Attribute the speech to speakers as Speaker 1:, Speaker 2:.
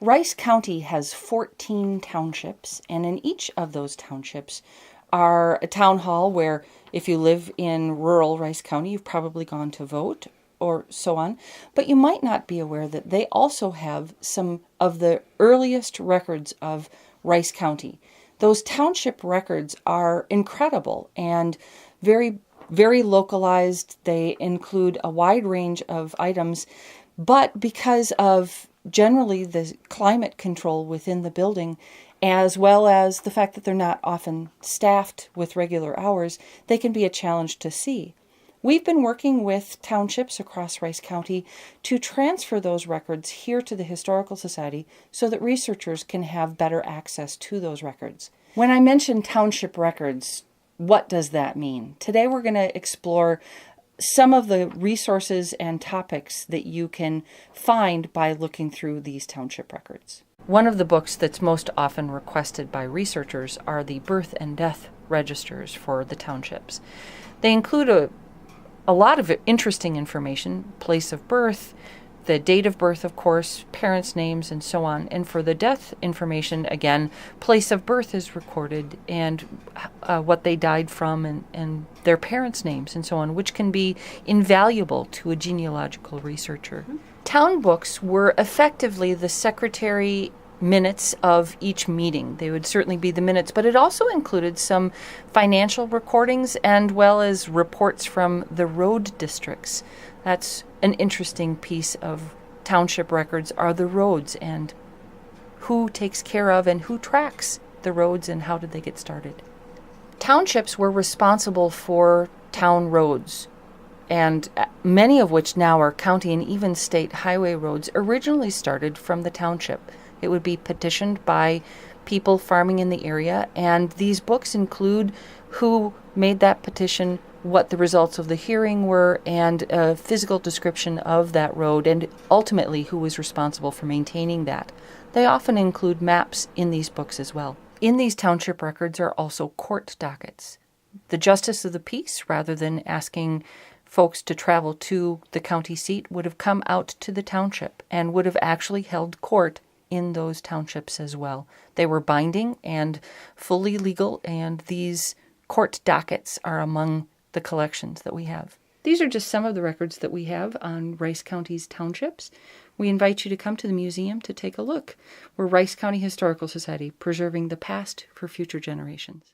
Speaker 1: Rice County has 14 townships, and in each of those townships are a town hall where if you live in rural Rice County, you've probably gone to vote or so on, but you might not be aware that they also have some of the earliest records of Rice County. Those township records are incredible and very, very localized. They include a wide range of items, but because of generally the climate control within the building, as well as the fact that they're not often staffed with regular hours, they can be a challenge to see. We've been working with townships across Rice County to transfer those records here to the Historical Society so that researchers can have better access to those records. When I mention township records, what does that mean? Today we're going to explore some of the resources and topics that you can find by looking through these township records. One of the books that's most often requested by researchers are the birth and death registers for the townships. They include a lot of interesting information: place of birth, the date of birth, of course, parents' names, and so on. And for the death information, again, place of birth is recorded and what they died from and their parents' names and so on, which can be invaluable to a genealogical researcher. Mm-hmm. Town books were effectively the secretary minutes of each meeting. They would certainly be the minutes, but it also included some financial recordings and well as reports from the road districts. That's an interesting piece of township records, are the roads and who takes care of and who tracks the roads and how did they get started. Townships were responsible for town roads, and many of which now are county and even state highway roads originally started from the township. It would be petitioned by people farming in the area, and these books include who made that petition, what the results of the hearing were, and a physical description of that road, and ultimately who was responsible for maintaining that. They often include maps in these books as well. In these township records are also court dockets. The justice of the peace, rather than asking folks to travel to the county seat, would have come out to the township and would have actually held court in those townships as well. They were binding and fully legal, and these court dockets are among the collections that we have. These are just some of the records that we have on Rice County's townships. We invite you to come to the museum to take a look. We're Rice County Historical Society, preserving the past for future generations.